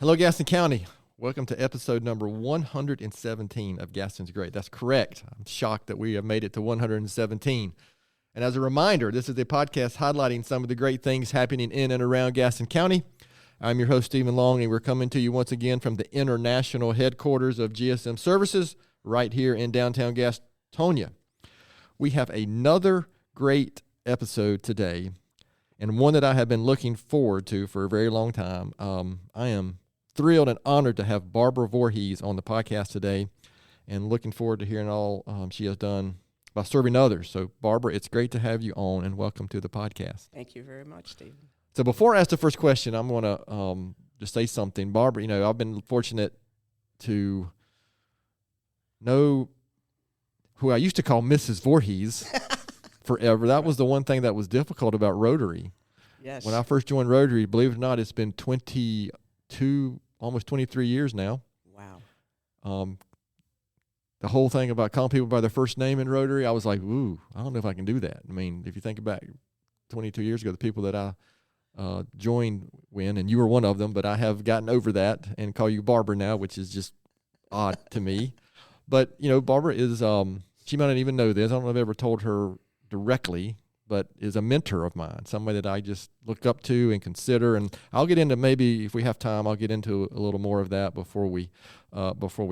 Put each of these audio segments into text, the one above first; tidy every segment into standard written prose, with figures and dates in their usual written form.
Hello, Gaston County. Welcome to episode number 117 of Gaston's Great. That's correct. I'm shocked that we have made it to 117. And as a reminder, this is a podcast highlighting some of the great things happening in and around Gaston County. I'm your host, Stephen Long, and we're coming to you once again from the international headquarters of GSM Services right here in downtown Gastonia. We have another great episode today, and one that I have been looking forward to for a very long time. I am thrilled and honored to have Barbara Voorhees on the podcast today, and looking forward to hearing all she has done by serving others. So, Barbara, it's great to have you on, and welcome to the podcast. Thank you very much, Stephen. So before I ask the first question, I'm going to just say something. Barbara, I've been fortunate to know who I used to call Mrs. Voorhees forever. That was the one thing that was difficult about Rotary. Yes. When I first joined Rotary, believe it or not, it's been 22, almost 23 years now. Wow. The whole thing about calling people by their first name in Rotary, I was like, ooh, I don't know if I can do that. I mean, if you think about 22 years ago, the people that I joined when, and you were one of them, but I have gotten over that and call you Barbara now, which is just odd to me. But, Barbara is, she might not even know this. I don't know if I've ever told her directly, but is a mentor of mine, somebody that I just look up to and consider. And I'll get into, maybe if we have time, I'll get into a little more of that before we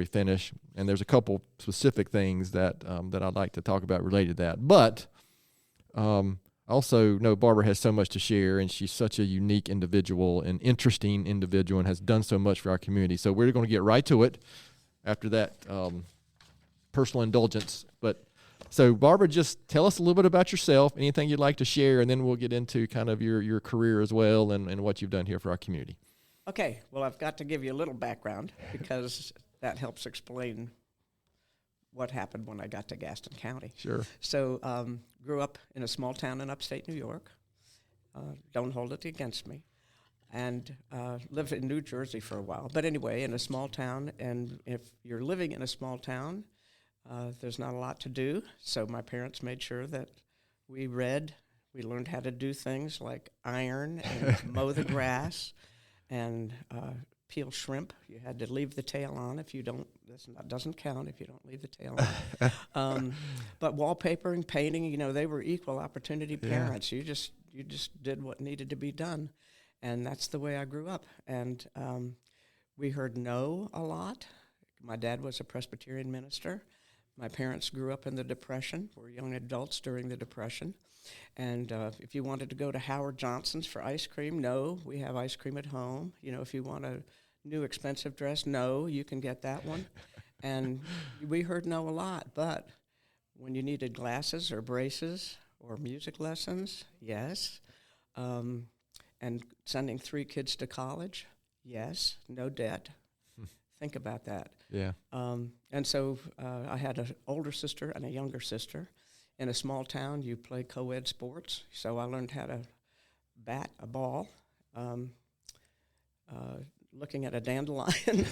finish. And there's a couple specific things that I'd like to talk about related to that. But also, Barbara has so much to share, and she's such a unique individual, an interesting individual, and has done so much for our community. So we're going to get right to it after that personal indulgence. So Barbara, just tell us a little bit about yourself, anything you'd like to share, and then we'll get into kind of your career as well and what you've done here for our community. Okay. Well, I've got to give you a little background because that helps explain what happened when I got to Gaston County. Sure. So grew up in a small town in upstate New York. Don't hold it against me. And lived in New Jersey for a while. But anyway, in a small town, and if you're living in a small town, there's not a lot to do. So my parents made sure that we read. We learned how to do things like iron and mow the grass and peel shrimp. You had to leave the tail on. If you don't, that doesn't count if you don't leave the tail on. But wallpapering, painting, they were equal opportunity parents. You just did what needed to be done, and that's the way I grew up. And we heard no a lot. My dad was a Presbyterian minister. My parents grew up in the Depression, were young adults during the Depression. And if you wanted to go to Howard Johnson's for ice cream, no, we have ice cream at home. If you want a new expensive dress, no, you can get that one. And we heard no a lot, but when you needed glasses or braces or music lessons, yes. And sending 3 kids to college, yes, no debt. Think about that. Yeah. And so I had an older sister and a younger sister. In a small town, you play co-ed sports, so I learned how to bat a ball, looking at a dandelion.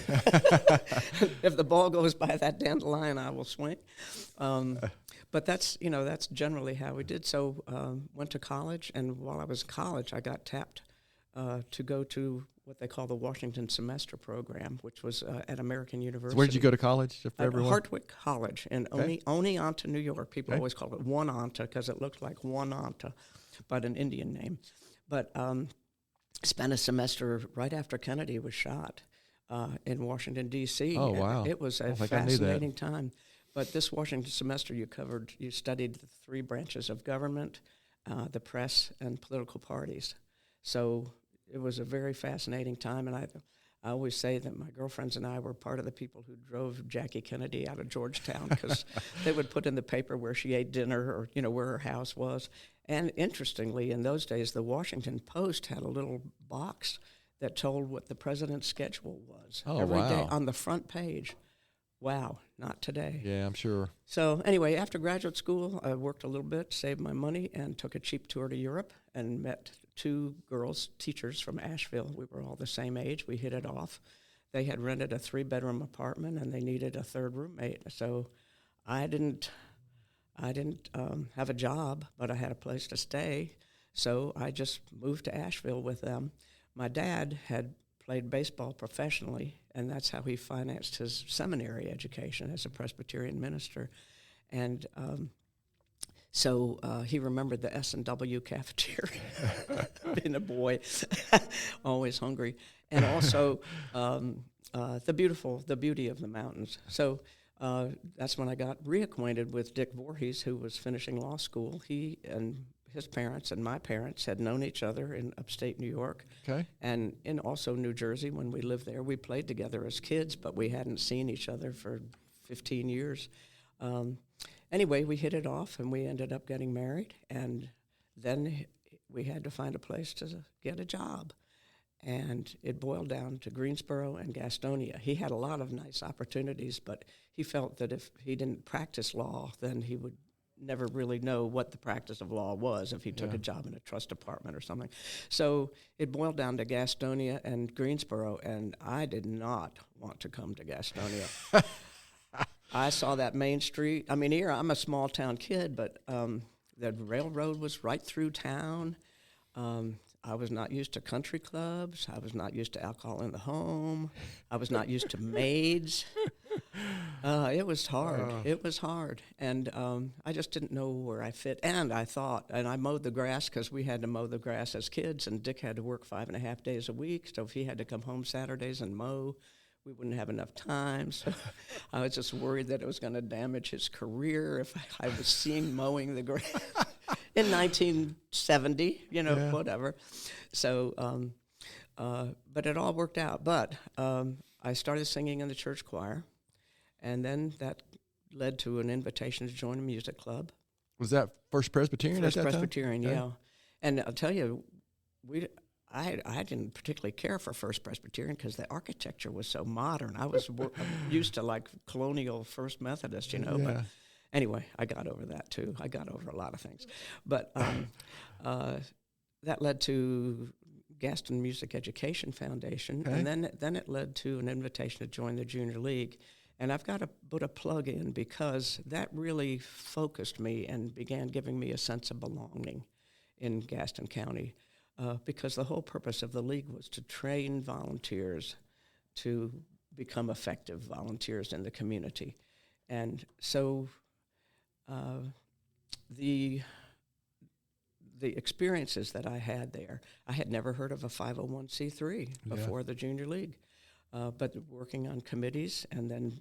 If the ball goes by that dandelion, I will swing. But that's generally how we did. So went to college, and while I was in college, I got tapped to go to what they call the Washington Semester Program, which was at American University. So where did you go to college? For everyone? Hartwick College in Oneonta, New York. People always call it Oneonta because it looked like Oneonta, but an Indian name. But spent a semester right after Kennedy was shot in Washington, D.C. Oh, wow. It was a fascinating time. But this Washington semester you studied the 3 branches of government, the press, and political parties. So it was a very fascinating time, and I always say that my girlfriends and I were part of the people who drove Jackie Kennedy out of Georgetown because they would put in the paper where she ate dinner or, where her house was. And interestingly, in those days, the Washington Post had a little box that told what the president's schedule was every day on the front page. Wow, not today. Yeah, I'm sure. So anyway, after graduate school, I worked a little bit, saved my money, and took a cheap tour to Europe and met 2 girls, teachers from Asheville. We were all the same age. We hit it off. They had rented a 3-bedroom apartment, and they needed a 3rd roommate. So I didn't have a job, but I had a place to stay. So I just moved to Asheville with them. My dad had played baseball professionally, and that's how he financed his seminary education as a Presbyterian minister. And so he remembered the S&W cafeteria, being a boy, always hungry, and also the beauty of the mountains. So that's when I got reacquainted with Dick Voorhees, who was finishing law school. He and his parents and my parents had known each other in upstate New York, and in also New Jersey when we lived there. We played together as kids, but we hadn't seen each other for 15 years. Anyway, we hit it off, and we ended up getting married, and then we had to find a place to get a job. And it boiled down to Greensboro and Gastonia. He had a lot of nice opportunities, but he felt that if he didn't practice law, then he would never really know what the practice of law was if he took a job in a trust department or something. So it boiled down to Gastonia and Greensboro, and I did not want to come to Gastonia. I saw that main street. I mean, here I'm a small town kid, but the railroad was right through town. I was not used to country clubs. I was not used to alcohol in the home. I was not used to maids. It was hard. It was hard. And I just didn't know where I fit. And I thought, and I mowed the grass because we had to mow the grass as kids, and Dick had to work 5.5 days a week. So if he had to come home Saturdays and mow, we wouldn't have enough time. So I was just worried that it was going to damage his career if I was seen mowing the grass. In 1970, whatever. So, but it all worked out. But I started singing in the church choir, and then that led to an invitation to join a music club. Was that First Presbyterian First at that Presbyterian, time? yeah. And I'll tell you, I didn't particularly care for First Presbyterian because the architecture was so modern. I was used to like colonial First Methodist, but anyway, I got over that too. I got over a lot of things. But that led to Gaston Music Education Foundation, and then it led to an invitation to join the Junior League. And I've got to put a plug in because that really focused me and began giving me a sense of belonging in Gaston County. Because the whole purpose of the league was to train volunteers to become effective volunteers in the community. And so the experiences that I had there, I had never heard of a 501c3 before the Junior League, but working on committees and then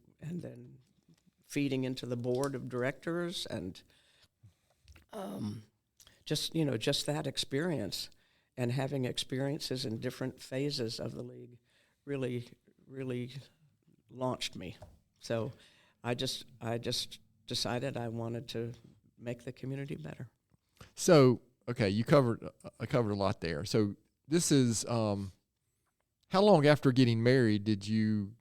feeding into the board of directors and just that experience. And having experiences in different phases of the league really, really launched me. So I just decided I wanted to make the community better. So, okay, I covered a lot there. So this is how long after getting married did you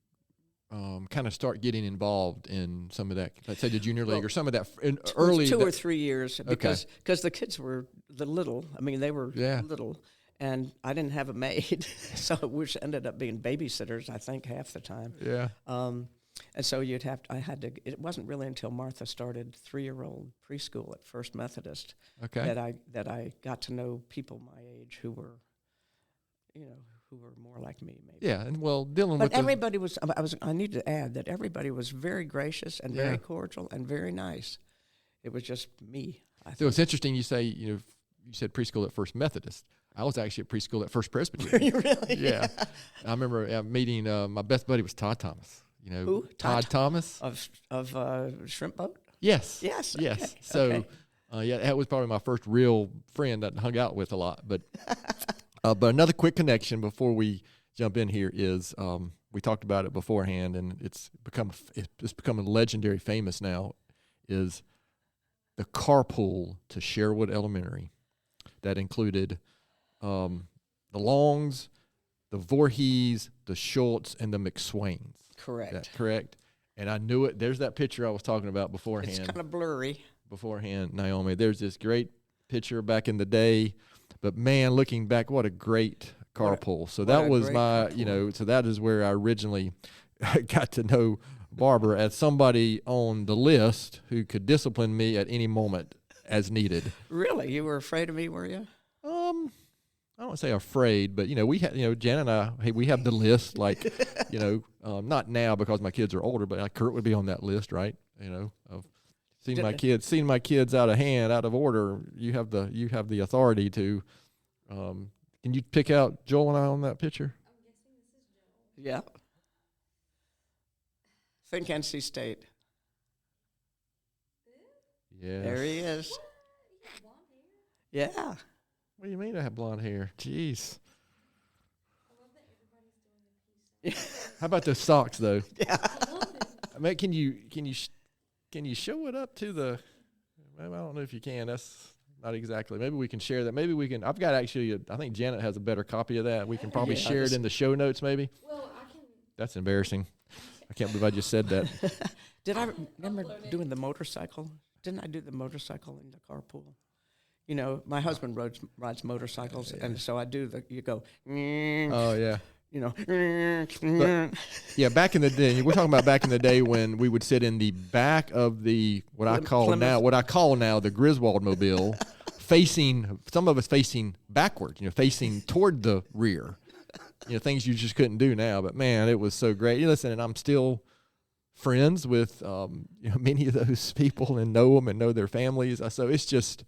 kind of start getting involved in some of that, let's say the Junior League or some of that early? 2 or 3 years because the kids were little. I mean, they were little, and I didn't have a maid, which ended up being babysitters, I think, half the time. Yeah. And so it wasn't really until Martha started 3-year-old preschool at First Methodist that I got to know people my age who were more like me, maybe. Yeah, and but everybody was. I need to add that everybody was very gracious and very cordial and very nice. It was just me. So it's interesting you say you said preschool at First Methodist. I was actually at preschool at First Presbyterian. Were you really? Yeah. I remember meeting my best buddy was Todd Thomas. Who? Todd Thomas of Shrimp Boat. Yes. Yes. Okay. Yes. So, okay. That was probably my first real friend that I hung out with a lot. But but another quick connection before we jump in here is we talked about it beforehand, and it's become legendary famous now. Is the carpool to Sherwood Elementary that included the Longs, the Voorhees, the Schultz, and the McSwains. Correct. Correct. And I knew it. There's that picture I was talking about beforehand. It's kind of blurry. Beforehand, Naomi. There's this great picture back in the day. But, man, looking back, what a great carpool. So that was my, so that is where I originally got to know Barbara as somebody on the list who could discipline me at any moment as needed. Really? You were afraid of me, were you? I don't want to say afraid, but we had, Jan and I, hey, we have the list, like, not now because my kids are older, but Kurt would be on that list, right? Of seeing my kids out of hand, out of order. You have the authority to. Can you pick out Joel and I on that picture? I'm guessing this is Joel. Yeah. Think NC State. Yeah. There he is. What? You have blonde hair? Yeah. What do you mean I have blonde hair? Jeez. I love that everybody's doing the peace. How about those socks though? Yeah. I love it. I mean, can you show it up to the? I don't know if you can. That's not exactly. Maybe we can share that. Maybe we can. I've got actually. I think Janet has a better copy of that. We can probably Yeah, share it in the show notes. Maybe. Well, I can. That's embarrassing. I can't believe I just said that. Did I can remember upload it. doing the motorcycle? Didn't I do the motorcycle in the carpool? My husband rides motorcycles, and so I do you go, Oh yeah. Yeah, back in the day, we're talking about back in the day when we would sit in the back of the what I call now the Griswold mobile, some of us facing backwards, facing toward the rear. Things you just couldn't do now. But man, it was so great. Listen, and I'm still friends with many of those people and know them and know their families. So it's just.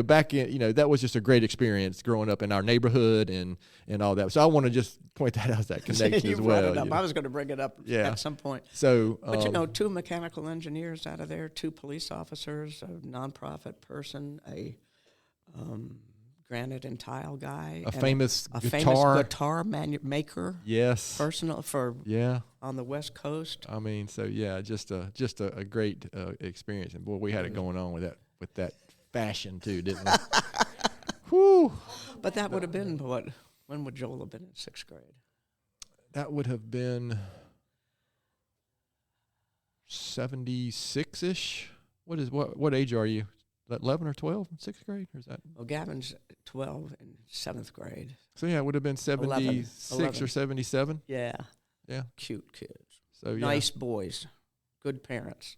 Back in, that was just a great experience growing up in our neighborhood and all that. So I want to just point that out as that connection You as brought well. it up. I was going to bring it up at some point. So, But 2 mechanical engineers out of there, 2 police officers, a nonprofit person, a granite and tile guy, a famous guitar maker. Yes. Personal on the West Coast. I mean, so yeah, just a great experience, and boy, we had it going on with that fashion too, didn't we? Whew. But that would have been what? When would Joel have been in 6th grade? That would have been 76-ish. What age are you? 11 or 12 in 6th grade? Or is that? Well, Gavin's 12 in 7th grade. So yeah, it would have been 76 11. or 77. Yeah. Yeah. Cute kids. So yeah. Nice boys. Good parents.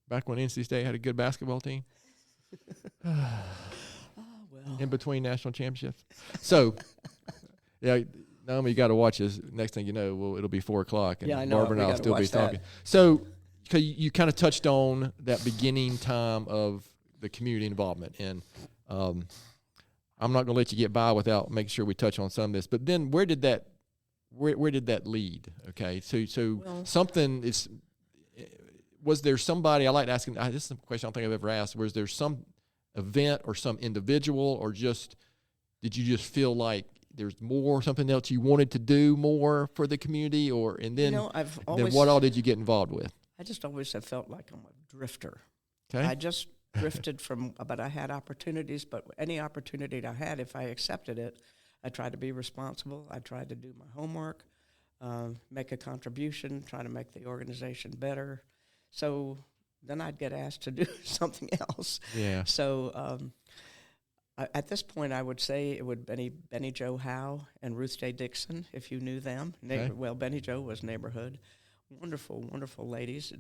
Back when NC State had a good basketball team. Well. In between national championships. So, yeah, Naomi, you got to watch this. Next thing you know, it'll be 4:00, and Yeah, I know. Barbara and I'll still be talking. So, cause you kind of touched on that beginning time of the community involvement, and I'm not going to let you get by without making sure we touch on some of this. But then, where did that lead? Okay, so something is. Was there somebody, I like asking, this is a question I don't think I've ever asked, was there some event or some individual, or did you just feel like there's something else you wanted to do more for the community, and then what all did you get involved with? I just always have felt like I'm a drifter. Okay. I just drifted but I had opportunities, but any opportunity I had, if I accepted it, I tried to be responsible. I tried to do my homework, make a contribution, try to make the organization better. So then I'd get asked to do something else. Yeah. So at this point, I would say it would Benny Jo Howe and Ruth Day Dixon, if you knew them. Okay. Well, Benny Jo was neighborhood. Wonderful, wonderful ladies.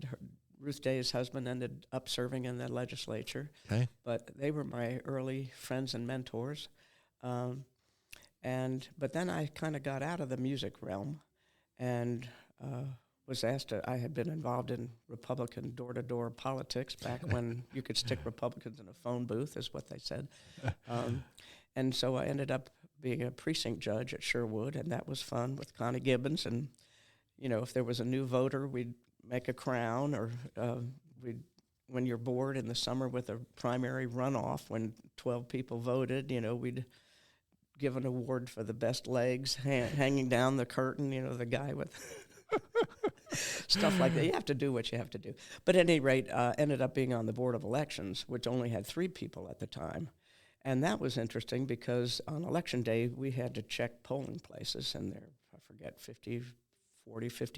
Ruth Day's husband ended up serving in the legislature. Okay. But they were my early friends and mentors. But then I kind of got out of the music realm and was asked I had been involved in Republican door-to-door politics back when you could stick Republicans in a phone booth, is what they said. And so I ended up being a precinct judge at Sherwood, and that was fun with Connie Gibbons. And, if there was a new voter, we'd make a crown, or when you're bored in the summer with a primary runoff, when 12 people voted, we'd give an award for the best legs hanging down the curtain, the guy with... stuff like that. You have to do what you have to do. But at any rate, ended up being on the Board of Elections, which only had 3 people at the time. And that was interesting because on Election Day, we had to check polling places, and there, I forget, 50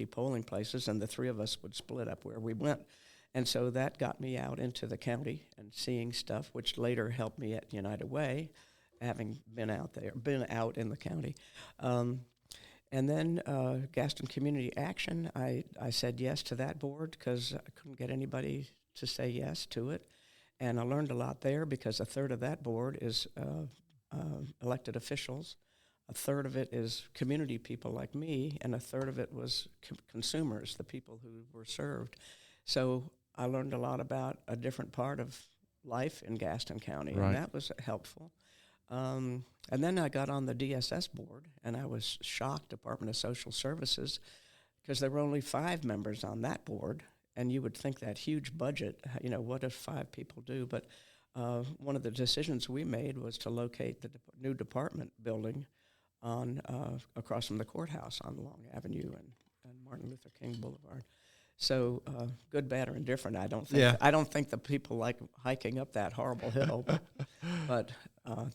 polling places, and the 3 of us would split up where we went. And so that got me out into the county and seeing stuff, which later helped me at United Way, having been out in the county. And then Gaston Community Action, I said yes to that board because I couldn't get anybody to say yes to it. And I learned a lot there because a third of that board is elected officials. A third of it is community people like me, and a third of it was consumers, the people who were served. So I learned a lot about a different part of life in Gaston County, Right. and that was helpful. And then I got on the DSS board, and I was shocked, Department of Social Services, because there were only 5 members on that board, and you would think that huge budget, what if 5 people do? But one of the decisions we made was to locate the new department building on across from the courthouse on Long Avenue and Martin Luther King Boulevard. So good, bad, or indifferent. I don't think the people like hiking up that horrible hill, but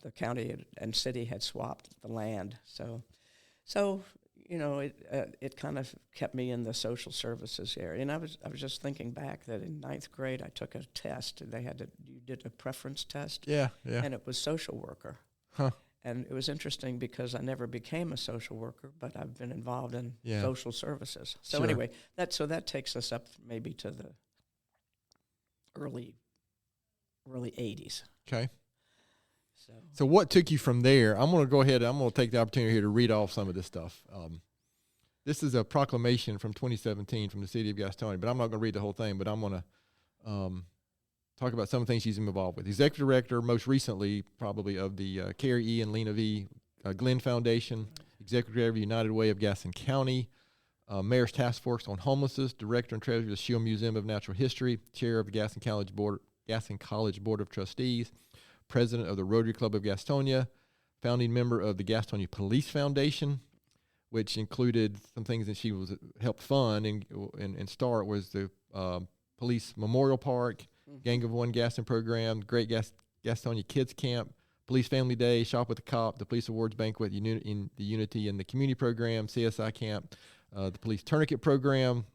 the county and city had swapped the land. So it kind of kept me in the social services area. And I was just thinking back that in 9th grade I took a test. And you did a preference test. Yeah. And it was social worker. Huh. And it was interesting because I never became a social worker, but I've been involved in social services. So Sure. anyway, that takes us up maybe to the early 80s. Okay. So So what took you from there? I'm going to go ahead. I'm going to take the opportunity here to read off some of this stuff. This is a proclamation from 2017 from the city of Gastonia, but I'm not going to read the whole thing, but I'm going to talk about some of the things she's involved with. Executive Director, most recently, probably, of the Carrie E. and Lena V. Glenn Foundation, Executive Director of United Way of Gaston County, Mayor's Task Force on Homelessness, Director and Treasurer of the Shield Museum of Natural History, Chair of the Gaston College Board of Trustees, President of the Rotary Club of Gastonia, founding member of the Gastonia Police Foundation, which included some things that she helped fund and start was the Police Memorial Park, Gang of One Gaston program, Great Gastonia Kids Camp, Police Family Day, Shop with the Cop, the Police Awards Banquet, in the Unity and the Community Program, CSI Camp, the Police Tourniquet Program,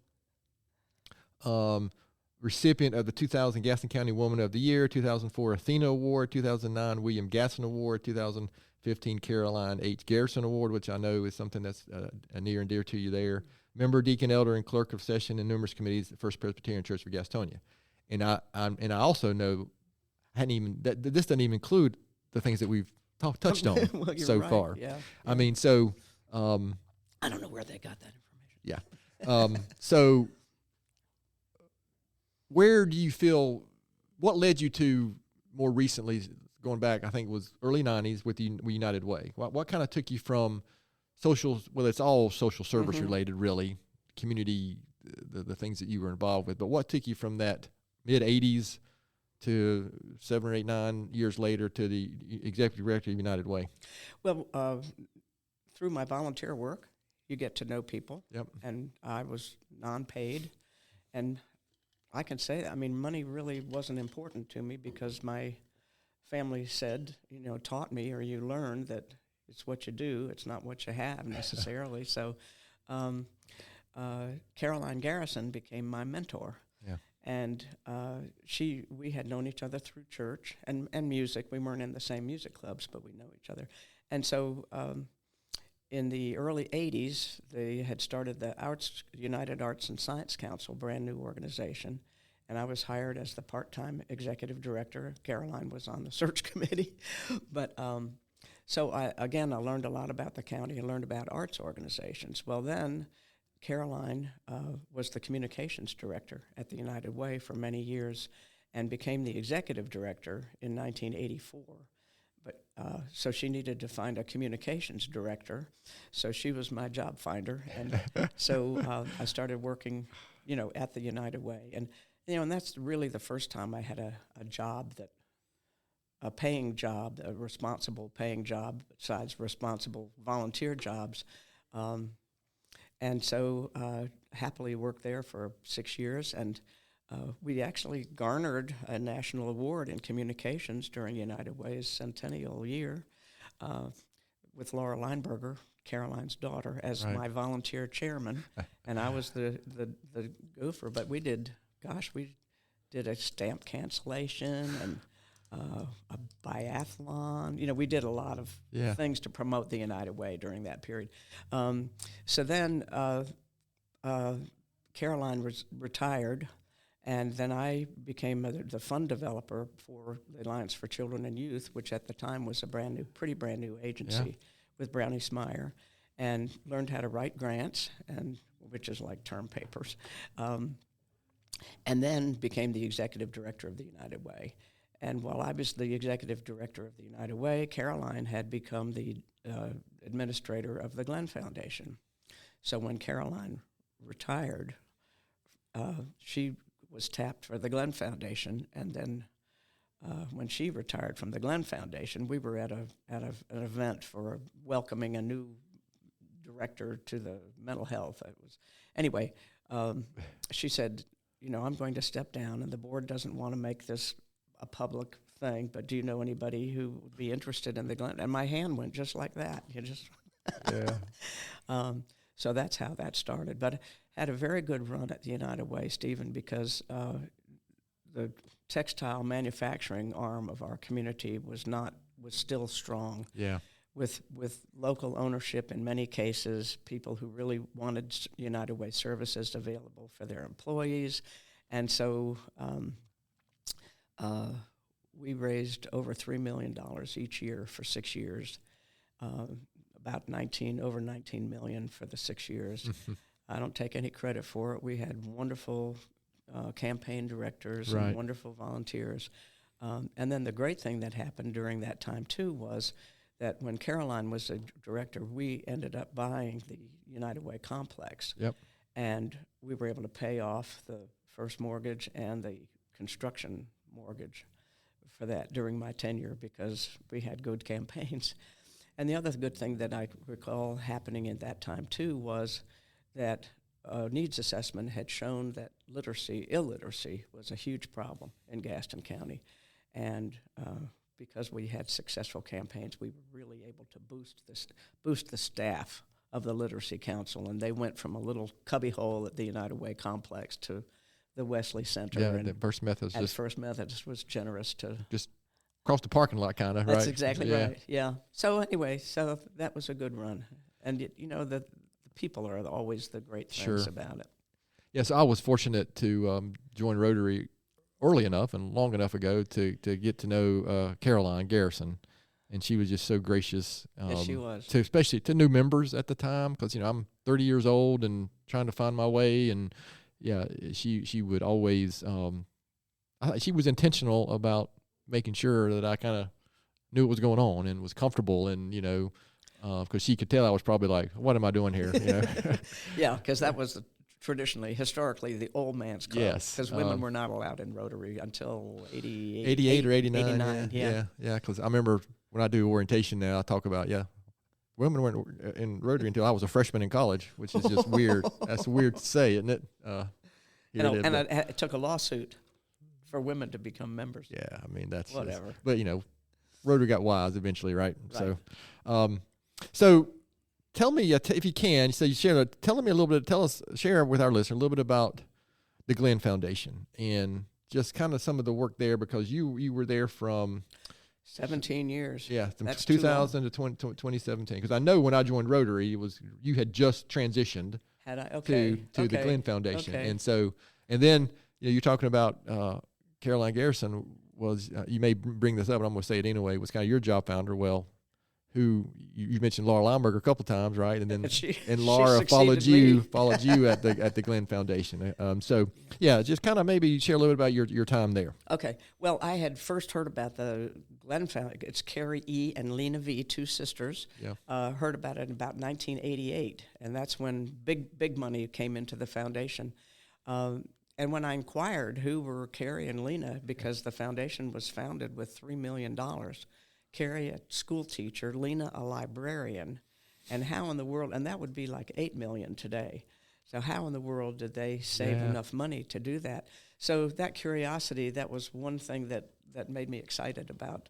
recipient of the 2000 Gaston County Woman of the Year, 2004 Athena Award, 2009 William Gaston Award, 2015 Caroline H. Garrison Award, which I know is something that's near and dear to you there. Member, Deacon, Elder, and Clerk of Session in numerous committees at First Presbyterian Church for Gastonia. And I also know this doesn't even include the things that we've touched on well, so right. far. Yeah. I mean, so I don't know where they got that information. yeah. So where do you feel? What led you to more recently going back? I think it was early '90s with the United Way. What kind of took you from social? Well, it's all social service related, really, community, the things that you were involved with. But what took you from that mid '80s to 7 or 8, 9 years later to the Executive Director of United Way? Well, through my volunteer work, you get to know people. Yep. And I was non-paid, and I can say that. I mean, money really wasn't important to me because my family said, taught me, or you learn that it's what you do, it's not what you have necessarily. So Caroline Garrison became my mentor. Yeah. And we had known each other through church and music. We weren't in the same music clubs, but we know each other. And so in the early 80s, they had started the United Arts and Science Council, brand new organization, and I was hired as the part-time executive director. Caroline was on the search committee. But so I learned a lot about the county. I learned about arts organizations. Well, then Caroline was the communications director at the United Way for many years and became the executive director in 1984. But so she needed to find a communications director. So she was my job finder. And so I started working, at the United Way. And, and that's really the first time I had a job a paying job, a responsible paying job besides responsible volunteer jobs. And so happily worked there for 6 years. And we actually garnered a national award in communications during United Way's centennial year with Laura Lineberger, Caroline's daughter, as my volunteer chairman. And I was the gopher. But we did a stamp cancellation and a biathlon. We did a lot of things to promote the United Way during that period. So then Caroline was retired, And then I became the fund developer for the Alliance for Children and Youth, which at the time was a pretty brand new agency with Brownie Smyer, and learned how to write grants, and which is like term papers. And then became the executive director of the United Way. And while I was the executive director of the United Way, Caroline had become the administrator of the Glenn Foundation. So when Caroline retired, she was tapped for the Glenn Foundation, and then when she retired from the Glenn Foundation, we were at an event for welcoming a new director to the mental health. She said, I'm going to step down, and the board doesn't want to make this a public thing, but do you know anybody who would be interested in the Glenn? And my hand went just like that. So that's how that started. But I had a very good run at the United Way, Stephen, because the textile manufacturing arm of our community was still strong. Yeah. With local ownership in many cases, people who really wanted United Way services available for their employees. And so we raised over $3 million each year for 6 years, over 19 million for the 6 years. I don't take any credit for it. We had wonderful campaign directors and wonderful volunteers. And then the great thing that happened during that time, too, was that when Caroline was a director, we ended up buying the United Way complex. Yep. And we were able to pay off the first mortgage and the construction mortgage for that during my tenure because we had good campaigns. And the other good thing that I recall happening at that time, too, was that needs assessment had shown that illiteracy was a huge problem in Gaston County. And because we had successful campaigns, we were really able to boost the staff of the Literacy Council, and they went from a little cubbyhole at the United Way complex to the Wesley Center. Yeah, and the First Methodist. First Methodist was generous to just across the parking lot, kind of, right? That's exactly right. Yeah. So anyway, that was a good run, and the people are always the great things about it. Yes, I was fortunate to join Rotary early enough and long enough ago to get to know Caroline Garrison, and she was just so gracious. Yes, she was. Especially to new members at the time, because I'm 30 years old and trying to find my way, and she would always. She was intentional about making sure that I kind of knew what was going on and was comfortable, and because she could tell I was probably like, "What am I doing here?" Yeah, because that was historically, the old man's club. Yes. Because women were not allowed in Rotary until 88 or 89. 89, yeah. Because I remember when I do orientation now, I talk about, women weren't in Rotary until I was a freshman in college, which is just weird. That's weird to say, isn't it? It took a lawsuit for women to become members. Yeah, I mean, that's whatever. But, Rotary got wise eventually, right? So tell me, if you can, share with our listener a little bit about the Glenn Foundation and just kind of some of the work there, because you were there from 17 years. Yeah, from That's 2000 to 2017. Because I know when I joined Rotary, you had just transitioned to the Glenn Foundation, and then you're talking about Caroline Garrison was you may bring this up, but I'm going to say it anyway. Was kind of your job founder. Well, who you mentioned Laura Lomberger a couple times, right? And then Laura followed you at the Glenn Foundation. Just kind of maybe share a little bit about your time there. Okay. Well, I had first heard about the Glenn Foundation. It's Carrie E. and Lena V., two sisters. Yeah. Heard about it in about 1988, and that's when big money came into the foundation. And when I inquired who were Carrie and Lena, because the foundation was founded with $3 million. Carrie, a school teacher, Lena, a librarian, and how in the world, and that would be like $8 million today. So how in the world did they save enough money to do that? So that curiosity, that was one thing that made me excited about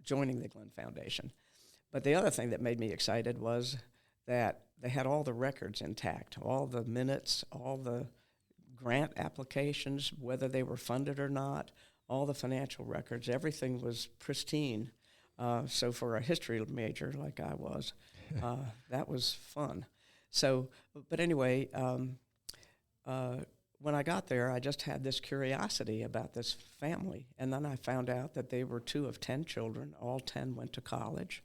joining the Glenn Foundation. But the other thing that made me excited was that they had all the records intact, all the minutes, all the grant applications, whether they were funded or not, all the financial records, everything was pristine. So for a history major like I was, that was fun. So, but anyway, when I got there, I just had this curiosity about this family. And then I found out that they were 2 of 10 children. All 10 went to college.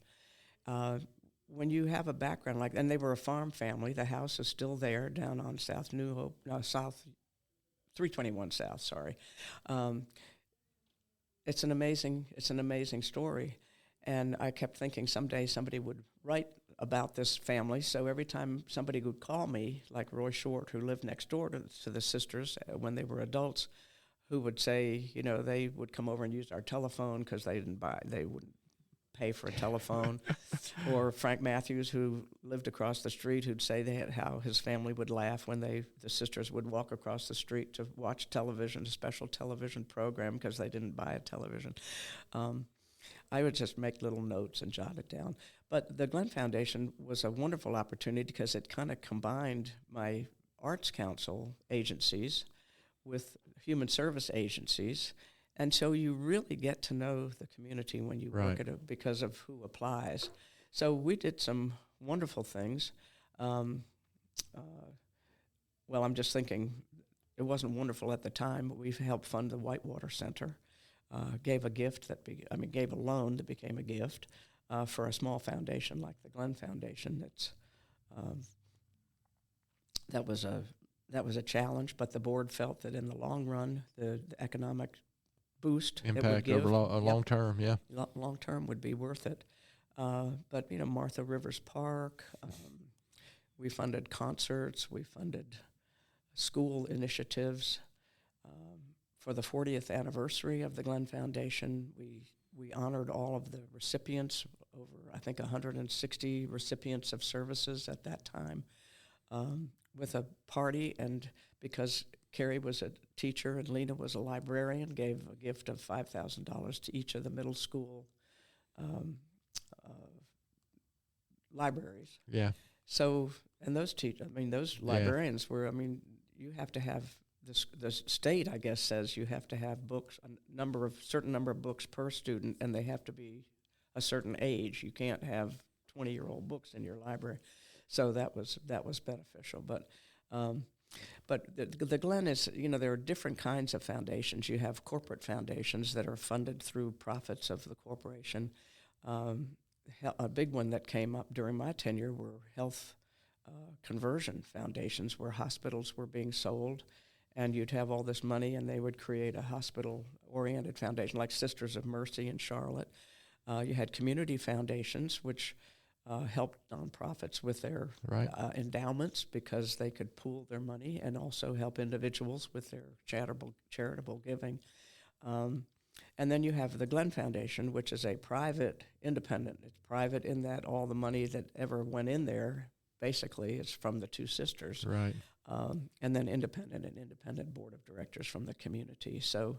When you have a background like, and they were a farm family, the house is still there down on South New Hope, no, South 321 South, sorry. It's an amazing story. And I kept thinking someday somebody would write about this family. So every time somebody would call me, like Roy Short, who lived next door to the sisters when they were adults, who would say, you know, they would come over and use our telephone because they wouldn't pay for a telephone. Or Frank Matthews, who lived across the street, who'd say how his family would laugh when the sisters would walk across the street to watch television, a special television program, because they didn't buy a television. I would just make little notes and jot it down. But the Glenn Foundation was a wonderful opportunity because it kind of combined my Arts Council agencies with human service agencies. And so you really get to know the community when you work at it because of who applies. So we did some wonderful things. Well, I'm just thinking, it wasn't wonderful at the time, but we've helped fund the Whitewater Center. Gave a loan that became a gift for a small foundation like the Glenn Foundation. That was a challenge, but the board felt that in the long run, the economic boost impact it would give, over long term, long term would be worth it. But Martha Rivers Park, we funded concerts, we funded school initiatives. For the 40th anniversary of the Glenn Foundation, we honored all of the recipients, over, I think, 160 recipients of services at that time, with a party. And because Carrie was a teacher and Lena was a librarian, gave a gift of $5,000 to each of the middle school libraries. Yeah. So, and those librarians were, you have to have, the state, I guess, says you have to have books, certain number of books per student, and they have to be a certain age. You can't have 20-year-old books in your library. So that was beneficial. But the Glenn is, there are different kinds of foundations. You have corporate foundations that are funded through profits of the corporation. A big one that came up during my tenure were health conversion foundations, where hospitals were being sold. And you'd have all this money, and they would create a hospital-oriented foundation, like Sisters of Mercy in Charlotte. You had community foundations, which helped nonprofits with their endowments, because they could pool their money and also help individuals with their charitable giving. And then you have the Glenn Foundation, which is a private, independent. It's private in that all the money that ever went in there, basically, is from the 2 sisters. Right. And then an independent board of directors from the community. So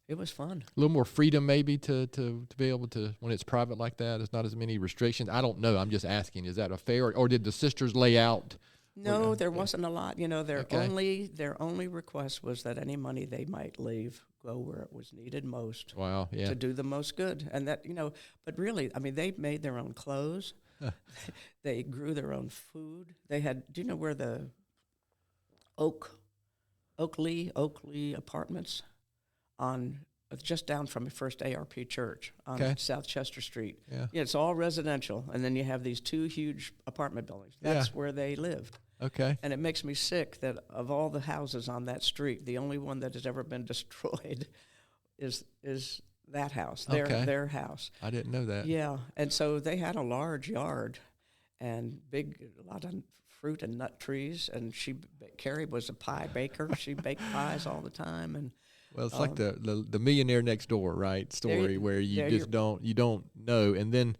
it was fun. A little more freedom maybe to be able to, when it's private like that, there's not as many restrictions. I don't know. I'm just asking, is that a fair, or did the sisters lay out? No, there wasn't a lot. Their only request was that any money they might leave go where it was needed most. Wow, yeah. To do the most good. And that, but really, they made their own clothes. They grew their own food. They had, do you know where the Oakley Apartments on just down from First ARP Church on South Chester Street. Yeah, it's all residential, and then you have these 2 huge apartment buildings. That's where they lived. Okay. And it makes me sick that of all the houses on that street, the only one that has ever been destroyed is that house, their house. I didn't know that. Yeah, and so they had a large yard and a lot of fruit and nut trees, and Carrie was a pie baker. She baked pies all the time. And well, it's like the millionaire next door, right, story, where you just don't know. And then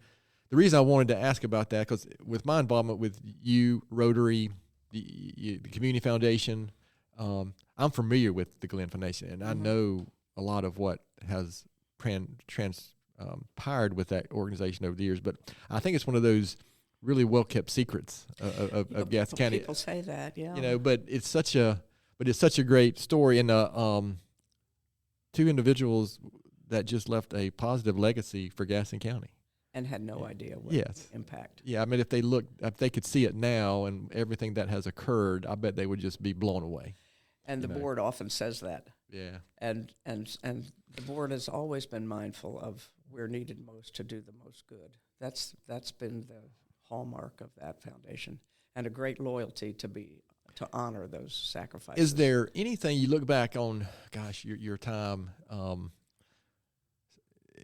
the reason I wanted to ask about that, because with my involvement with you, Rotary, the Community Foundation, I'm familiar with the Glenn Foundation, and I know a lot of what has transpired with that organization over the years. But I think it's one of those really well-kept secrets of Gaston County. People say that, yeah. But it's such a great story, and 2 individuals that just left a positive legacy for Gaston County. and had no idea what Yes. impact. Yeah, I mean, if they could see it now and everything that has occurred, I bet they would just be blown away. And the board often says that. Yeah. And the board has always been mindful of where needed most to do the most good. That's been the hallmark of that foundation, and a great loyalty to honor those sacrifices. Is there anything you look back on, gosh, your time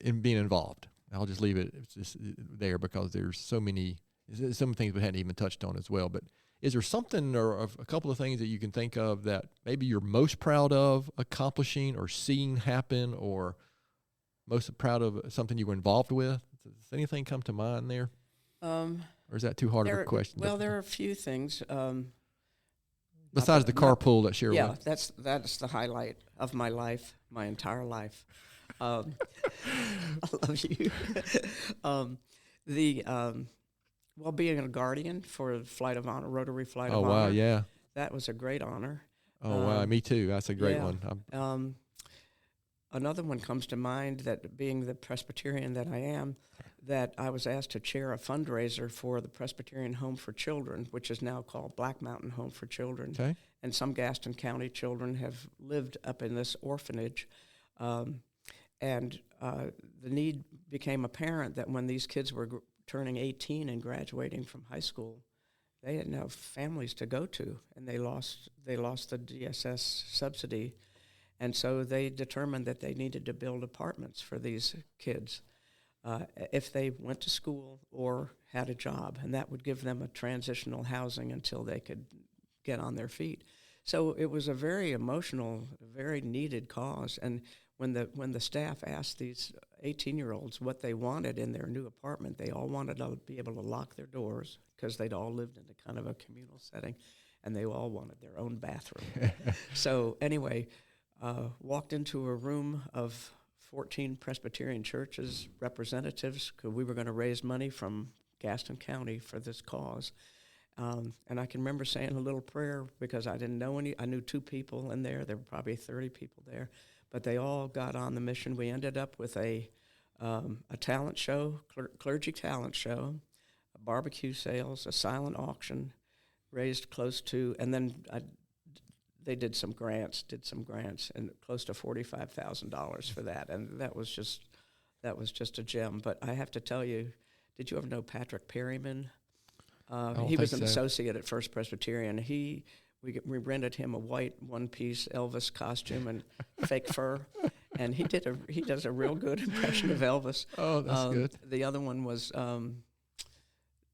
in being involved? I'll just leave it just there because there's some things we hadn't even touched on as well. But is there something or a couple of things that you can think of that maybe you're most proud of accomplishing or seeing happen, or most proud of something you were involved with? Does anything come to mind there? Or is that too hard of a question? Well, there are a few things. Besides the carpool that Cheryl Yeah, went. that's the highlight of my life, my entire life. I love you. Being a guardian for Flight of Honor, Rotary Flight of Honor. Oh, wow, yeah. That was a great honor. Oh, wow, me too. That's a great one. Another one comes to mind, that being the Presbyterian that I am, that I was asked to chair a fundraiser for the Presbyterian Home for Children, which is now called Black Mountain Home for Children. Okay. And some Gaston County children have lived up in this orphanage. And the need became apparent that when these kids were turning 18 and graduating from high school, they had no families to go to, and they lost the DSS subsidy. And so they determined that they needed to build apartments for these kids if they went to school or had a job, and that would give them a transitional housing until they could get on their feet. So it was a very emotional, very needed cause. And when the staff asked these 18-year-olds what they wanted in their new apartment, they all wanted to be able to lock their doors because they'd all lived in a kind of a communal setting, and they all wanted their own bathroom. So anyway, walked into a room of 14 Presbyterian churches, representatives, because we were going to raise money from Gaston County for this cause. And I can remember saying a little prayer because I didn't know any. I knew 2 people in there. There were probably 30 people there. But they all got on the mission. We ended up with a talent show, clergy talent show, a barbecue sales, a silent auction, raised close to, and then they did some grants, and close to $45,000 for that. And that was just a gem. But I have to tell you, did you ever know Patrick Perryman? He was an associate at First Presbyterian. We rented him a white one-piece Elvis costume and fake fur, and he does a real good impression of Elvis. Oh, that's good. The other one was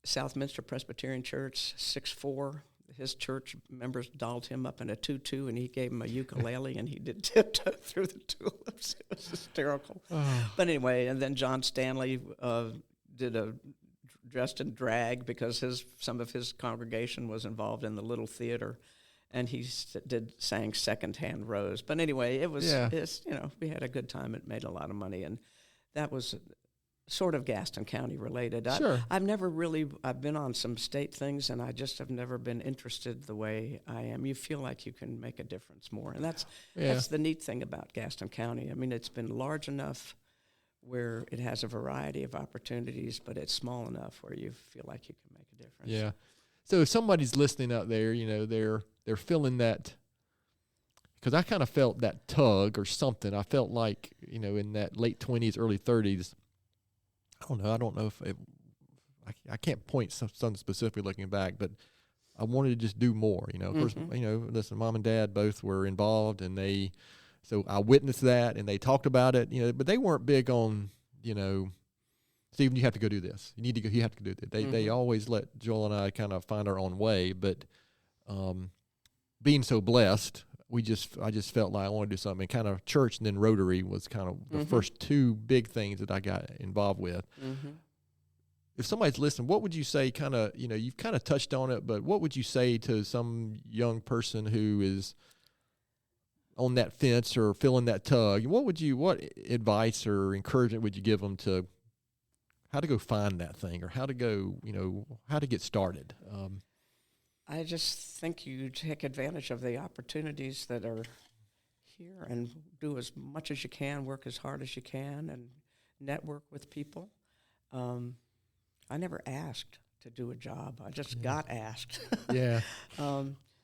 Southminster Presbyterian Church, 6'4". His church members dolled him up in a tutu, and he gave him a ukulele, and he did tiptoe through the tulips. It was hysterical. Oh. But anyway, and then John Stanley dressed in drag because some of his congregation was involved in the little theater, and he sang Secondhand Rose. But anyway, we had a good time. It made a lot of money, and that was sort of Gaston County related. Sure. I've been on some state things, and I just have never been interested the way I am. You feel like you can make a difference more, and that's the neat thing about Gaston County. I mean, it's been large enough where it has a variety of opportunities, but it's small enough where you feel like you can make a difference. Yeah. So if somebody's listening out there, they're feeling that, because I kind of felt that tug or something. I felt like, in that late 20s, early 30s, I don't know if I can't point something specifically looking back, but I wanted to just do more, Of course, listen, Mom and Dad both were involved, and so I witnessed that, and they talked about it, but they weren't big on, Stephen, you have to go do this. You have to do that. They always let Joel and I kind of find our own way, but being so blessed, I just felt like I wanted to do something. Kind of church and then Rotary was kind of the first 2 big things that I got involved with. Mm-hmm. If somebody's listening, what would you say you've kind of touched on it, but what would you say to some young person who is on that fence or feeling that tug? What advice or encouragement would you give them to how to go find that thing, or how to go, how to get started? I just think you take advantage of the opportunities that are here and do as much as you can, work as hard as you can, and network with people. I never asked to do a job. I just got asked. Yeah.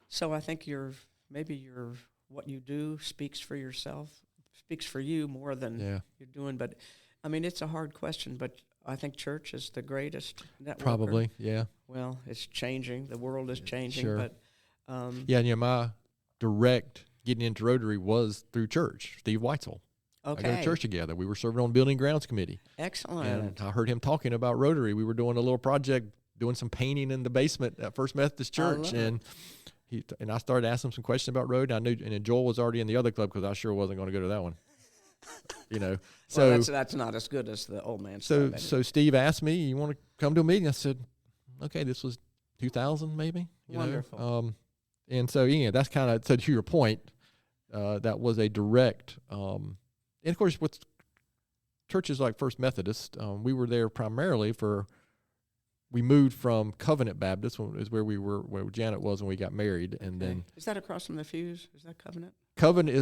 So I think what you do speaks for yourself, speaks for you more than you're doing. But I mean, it's a hard question, but I think church is the greatest networker. Probably, yeah. Well, it's changing. The world is changing. Sure. But my direct getting into Rotary was through church. Steve Weitzel. okay. I go to church together. We were serving on Building Grounds Committee. Excellent. And I heard him talking about Rotary. We were doing a little project, doing some painting in the basement at First Methodist Church. And I started asking him some questions about Rotary. I knew, and then Joel was already in the other club because I sure wasn't going to go to that one. So well, that's not as good as the old man. So Steve asked me, "You want to come to a meeting?" I said, "Okay." This was 2000, maybe. Wonderful. And so that's kind of, so to your point, that was a direct. And of course, with churches like First Methodist, we were there primarily we moved from Covenant Baptist, is where Janet was when we got married, and then is that across from the Fuse? Is that Covenant? Covenant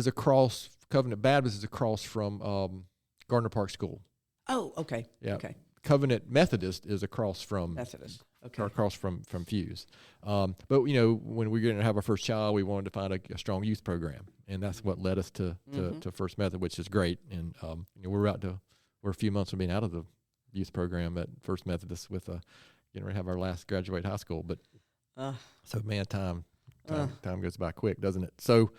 Baptist is across from Gardner Park School. Oh, okay. Yeah. Okay. Covenant Methodist is across from Methodist. Okay. Across from Fuse. But when we were going to have our first child, we wanted to find a strong youth program, and that's what led us to First Method, which is great. And we're a few months from being out of the youth program at First Methodist with getting ready to have our last graduate high school. But so man, time goes by quick, doesn't it? So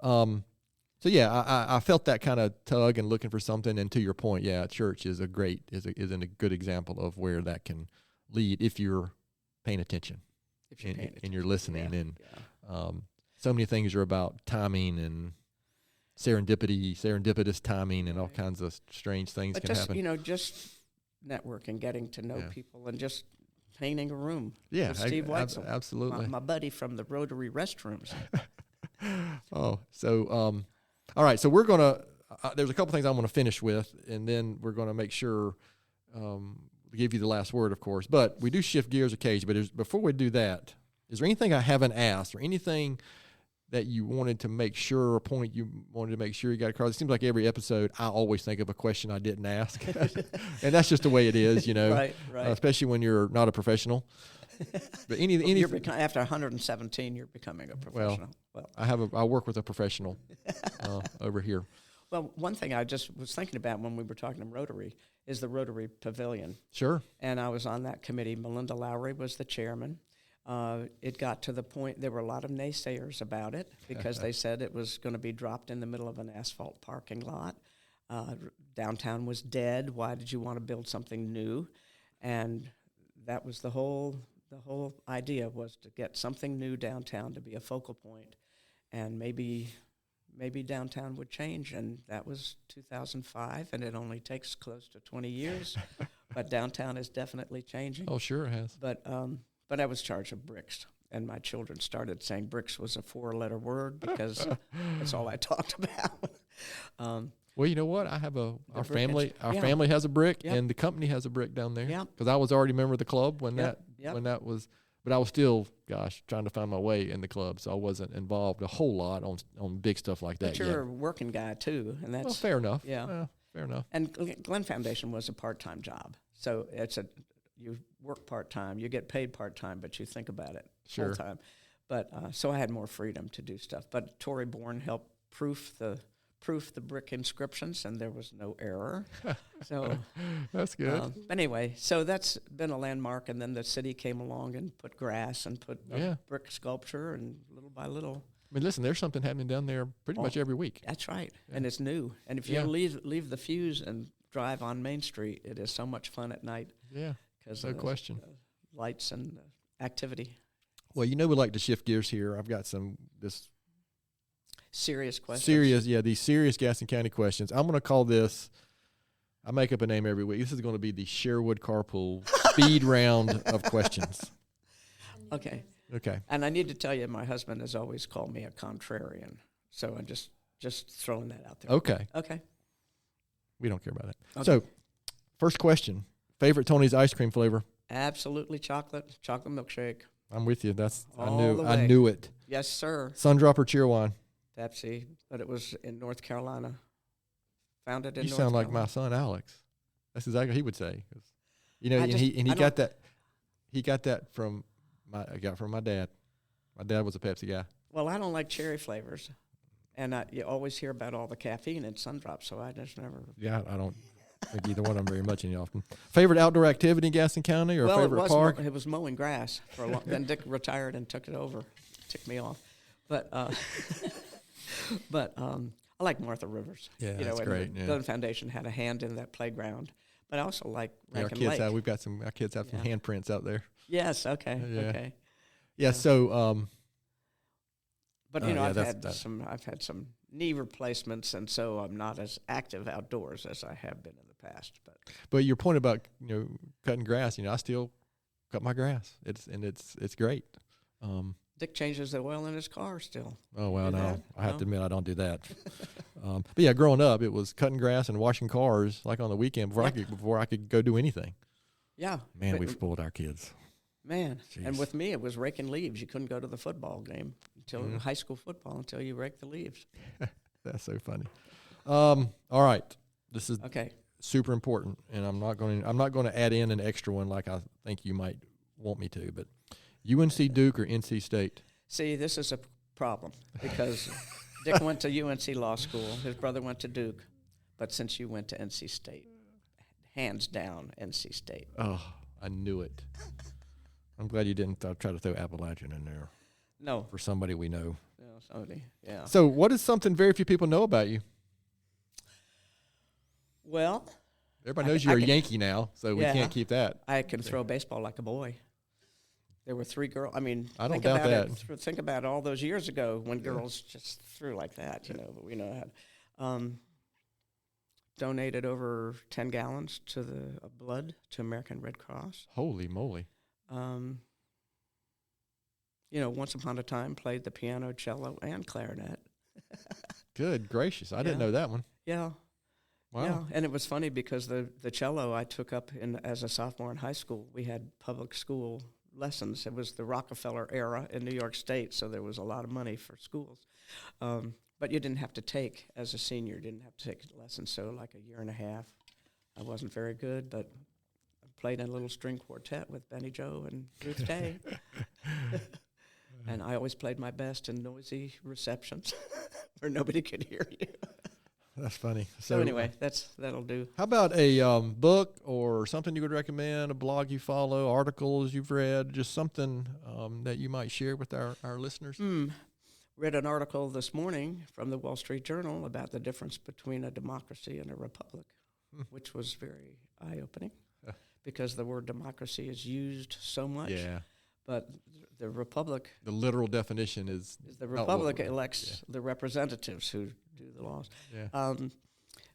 I felt that kind of tug and looking for something. And to your point, church is a good example of where that can lead if you're paying attention, and you're listening. So many things are about timing and serendipitous timing, and all kinds of strange things can happen. Just networking, getting to know people, and just painting a room. Yeah, with Steve Weitzel, absolutely. My buddy from the Rotary restrooms. All right. So we're gonna. There's a couple things I want to finish with, and then we're going to make sure we give you the last word, of course. But we do shift gears occasionally. But before we do that, is there anything I haven't asked, or anything that you wanted to make sure, or a point you wanted to make sure you got across? It seems like every episode I always think of a question I didn't ask, and that's just the way it is, Right. Especially when you're not a professional. But after 117, you're becoming a professional. Well, I work with a professional over here. Well, one thing I just was thinking about when we were talking to Rotary is the Rotary Pavilion. Sure. And I was on that committee. Melinda Lowry was the chairman. It got to the point, there were a lot of naysayers about it because they said it was going to be dropped in the middle of an asphalt parking lot. Downtown was dead. Why did you want to build something new? And that was the whole idea, was to get something new downtown to be a focal point, and maybe downtown would change. And that was 2005, and it only takes close to 20 years, but downtown is definitely changing. Oh, sure it has. But I was charged with bricks, and my children started saying bricks was a 4-letter word because that's all I talked about. Well, you know what? I have our family has a brick, and the company has a brick down there. Yeah. Because I was already a member of the club when that was, but I was still, trying to find my way in the club, so I wasn't involved a whole lot on big stuff like that. But you're a working guy too, and that's fair enough. Yeah, fair enough. And Glenn Foundation was a part-time job, so you work part-time, you get paid part-time, but you think about it full-time. But so I had more freedom to do stuff. But Tory Bourne helped proof the brick inscriptions, and there was no error. So that's good. But anyway, so that's been a landmark, and then the city came along and put grass and put brick sculpture, and little by little. I mean, listen, there's something happening down there pretty much every week. That's right, and it's new. And if you leave the Fuse and drive on Main Street, it is so much fun at night. Yeah, no question. Lights and activity. Well, we like to shift gears here. I've got this serious questions. These serious Gaston County questions. I'm going to call this, I make up a name every week. This is going to be the Sherwood Carpool speed round of questions. Okay. And I need to tell you, my husband has always called me a contrarian. So I'm just throwing that out there. Okay. We don't care about that. Okay. So, first question. Favorite Tony's ice cream flavor? Absolutely chocolate milkshake. I'm with you. I knew it. Yes, sir. Sundrop or Cheerwine? Pepsi, but it was in North Carolina. Founded in You North sound like Carolina. my son, Alex. That's exactly what he would say. You know, I and just- he I got that. He got that from my dad. My dad was a Pepsi guy. Well, I don't like cherry flavors, and you always hear about all the caffeine in Sundrop, so I just never. Yeah, I don't think either one of them very much any often. Favorite outdoor activity in Gaston County or favorite park? It was mowing grass for a long. Then Dick retired and took it over, took me off, but I like Martha Rivers. Yeah, you know, that's and great. The Yeah. Glenn Foundation had a hand in that playground, but I also like Yeah, Rankin Lake. our kids have some Yeah. handprints out there. Yes. Okay. Yeah. Okay. Yeah. So But you know, yeah, I've that's- had some knee replacements, and so I'm not as active outdoors as I have been in the past. but your point about cutting grass, I still cut my grass. It's great. Dick changes the oil in his car still. Oh well, Do no, that? I have No? to admit I don't do that. But yeah, growing up, it was cutting grass and washing cars like on the weekend before I could go do anything. Yeah. Man, but- we've spoiled our kids. Man, and Jeez. with me, it was raking leaves. You couldn't go to the football game until Mhm. high school football until you raked the leaves. That's so funny. All right, this is Okay. super important, and I'm not going to add in an extra one like I think you might want me to. But UNC Duke or NC State? See, this is a problem because Dick went to UNC Law School. His brother went to Duke, but since you went to NC State, hands down, NC State. Oh, I knew it. I'm glad you didn't try to throw Appalachian in there No, for somebody we know. no, somebody. Yeah. So, what is something very few people know about you? Well, Everybody I knows can- you're I a can- Yankee now, so we Yeah. can't keep that. I can throw a baseball like a boy. There were 3 girls. I mean, I don't think doubt about that. Think about all those years ago when girls just threw like that, but we know how. Donated over 10 gallons to the of blood to American Red Cross. Holy moly! Once upon a time played the piano, cello, and clarinet. Good gracious, I didn't Yeah. know that one. Yeah. Wow. Yeah, and it was funny because the cello I took up as a sophomore in high school. We had public school lessons. It was the Rockefeller era in New York State, so there was a lot of money for schools. But you didn't have to take, as a senior, you didn't have to take lessons. So like a year and a half, I wasn't very good, but I played in a little string quartet with Benny Joe and Ruth Day. And I always played my best in noisy receptions where nobody could hear you. That's funny. So anyway, that'll do. How about a book or something you would recommend, a blog you follow, articles you've read, just something that you might share with our listeners? Read an article this morning from the Wall Street Journal about the difference between a democracy and a republic, which was very eye-opening because the word democracy is used so much. Yeah. But the republic The literal definition is the republic well, elects the representatives who do the laws. yeah.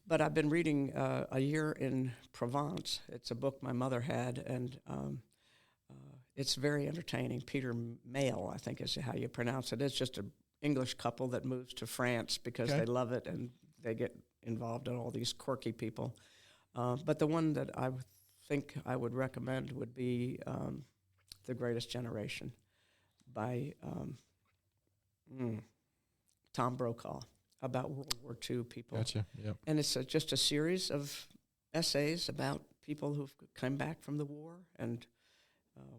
But I've been reading A Year in Provence. It's a book my mother had, and it's very entertaining. Peter Mayle, I think is how you pronounce it. It's just an English couple that moves to France because Okay. they love it and they get involved in all these quirky people. But the one that I think I would recommend would be The Greatest Generation by Tom Brokaw about World War II people. Gotcha. Yep. And it's just a series of essays about people who've come back from the war and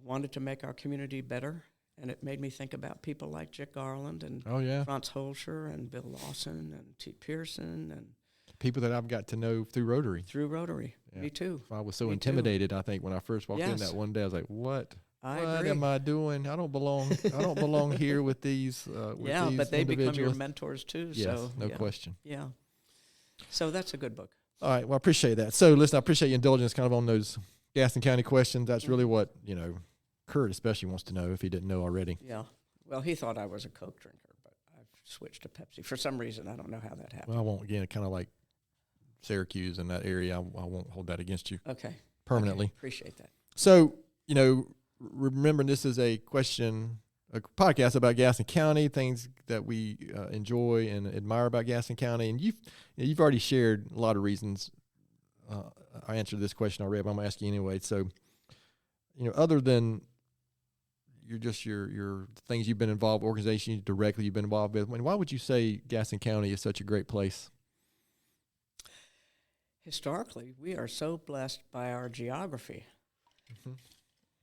wanted to make our community better. And it made me think about people like Chick Garland and Oh yeah. Franz Holscher and Bill Lawson and T. Pearson and People that I've got to know through Rotary. through Rotary. Yeah. Me too. I was so Me too. intimidated. I think when I first walked in Yes. that one day, I was like, "What? I what agree. am I doing? I don't belong. I don't belong here with these. With Yeah, these but they become your individuals." mentors too. Yes, So no yeah. question. Yeah. So that's a good book. All right. Well, I appreciate that. So, listen, I appreciate your indulgence kind of on those Gaston County questions. That's really what, Kurt especially wants to know if he didn't know already. Yeah. Well, he thought I was a Coke drinker, but I've switched to Pepsi for some reason. I don't know how that happened. Well, I won't, again, kind of like Syracuse in that area. I won't hold that against you Okay. permanently. Okay. Appreciate that. So, remember this is a podcast about Gaston County, things that we enjoy and admire about Gaston County. And you've already shared a lot of reasons. I answered this question already, but I'm going to ask you anyway. So, other than your things you've been involved, organizations directly you've been involved with, why would you say Gaston County is such a great place? Historically, we are so blessed by our geography.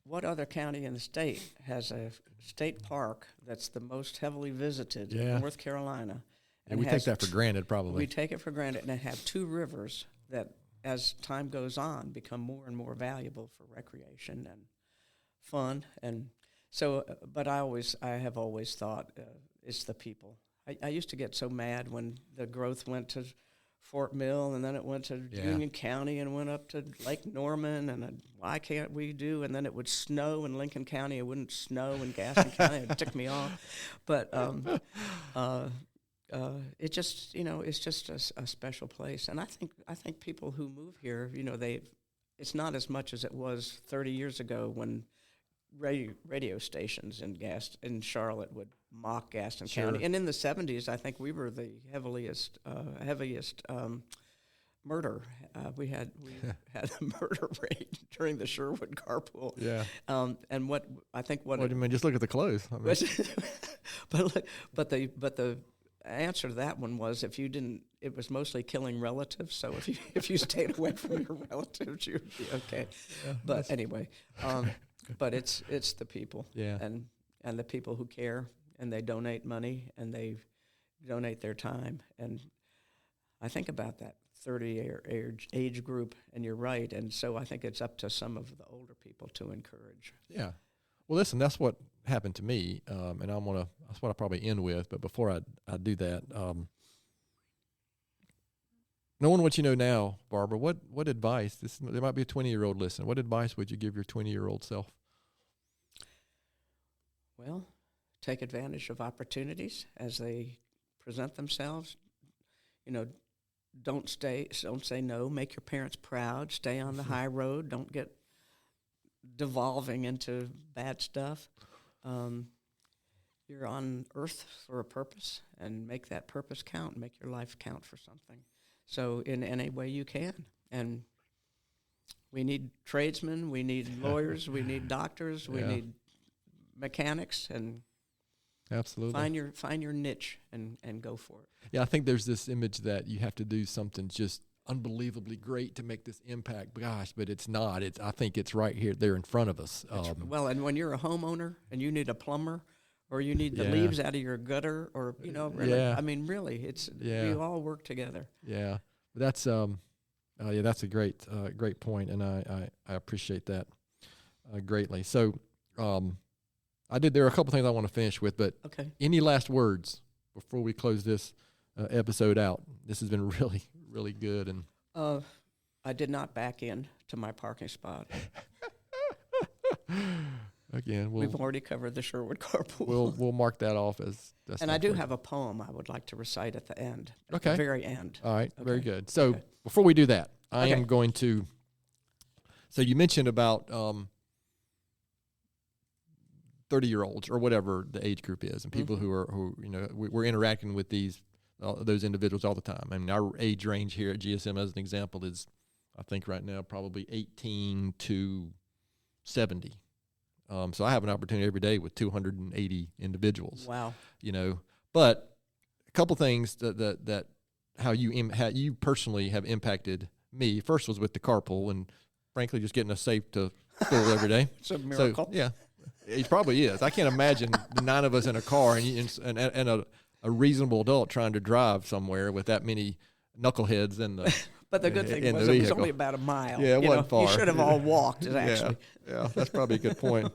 what other county in the state has a state park that's the most heavily visited Yeah. in North Carolina? And we take that for granted, probably. We take it for granted, and have two rivers that, as time goes on, become more and more valuable for recreation and fun. And so, but I have always thought it's the people. I used to get so mad when the growth went to Fort Mill, and then it went to Union County, and went up to Lake Norman, and why can't we do? And then it would snow in Lincoln County, it wouldn't snow in Gaston County. It ticked me off. But it just, it's just a special place. And I think people who move here, it's not as much as it was 30 years ago when radio stations in Charlotte would mock Gaston County. And in the 70s, I think we were the heaviest murder. We had a murder rate during the Sherwood carpool. Yeah. And what I think What do you mean? Just look at the clothes. I mean. but the answer to that one was, if you didn't, it was mostly killing relatives. So if you stayed away from your relatives, you'd be okay. Yeah, but anyway, but it's the people, Yeah. and the people who care, and they donate money, and they donate their time. And I think about that 30 age group, and you're right. And so I think it's up to some of the older people to encourage. Yeah. Well, listen, that's what happened to me, and that's what I'll probably end with. But before I do that, knowing what you know now, Barbara, what advice? There might be a 20-year-old listening. What advice would you give your 20-year-old self? Well, take advantage of opportunities as they present themselves. Don't say no. Make your parents proud. Stay on the high road. Don't get devolving into bad stuff. You're on earth for a purpose, and make that purpose count. Make your life count for something. So in any way you can. And we need tradesmen, we need lawyers, we need doctors, we need mechanics, and absolutely find your niche and go for it. Yeah, I think there's this image that you have to do something just unbelievably great to make this impact. Gosh, but it's not. I think it's right here, there in front of us. Well, and when you're a homeowner and you need a plumber, or you need the leaves out of your gutter, or really, I mean, really, we all work together. Yeah, that's that's a great point, and I appreciate that greatly. So, there are a couple things I want to finish with, but okay. Any last words before we close this episode out? This has been really, really good, and I did not back in to my parking spot. Again, we've already covered the Sherwood carpool. We'll mark that off as. And I do have a poem I would like to recite at the end. Okay. At the very end. All right. Okay. Very good. So before we do that, I am going to. So you mentioned about 30-year-olds or whatever the age group is, and people who we're interacting with those individuals all the time. I mean, our age range here at GSM, as an example, is I think right now probably 18 to 70. So I have an opportunity every day with 280 individuals. Wow. But a couple things that how you personally have impacted me. First was with the carpool, and frankly, just getting us safe to school every day. It's a miracle. So, yeah, it probably is. I can't imagine the 9 of us in a car and a reasonable adult trying to drive somewhere with that many knuckleheads in the. But the good thing was it was only about a mile. Yeah, it wasn't far. You should have all walked, actually. Yeah, that's probably a good point.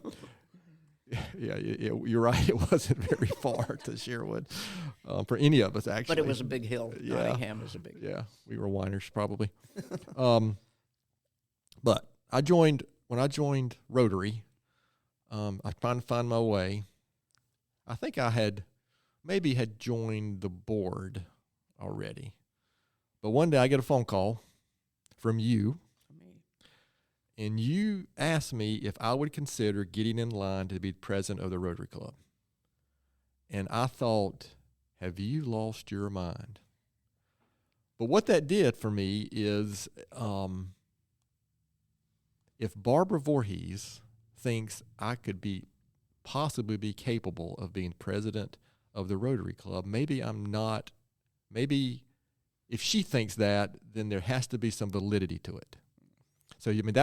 Yeah, you're right. It wasn't very far to Sherwood for any of us, actually. But it was a big hill. Yeah. Nottingham was a big hill. Yeah, we were whiners probably. But when I joined Rotary, I tried to find my way. I think I had joined the board already. But one day I get a phone call from you, and you asked me if I would consider getting in line to be president of the Rotary Club. And I thought, have you lost your mind? But what that did for me is if Barbara Voorhees thinks I could possibly be capable of being president of the Rotary Club, maybe I'm not. Maybe if she thinks that, then there has to be some validity to it. So, I mean,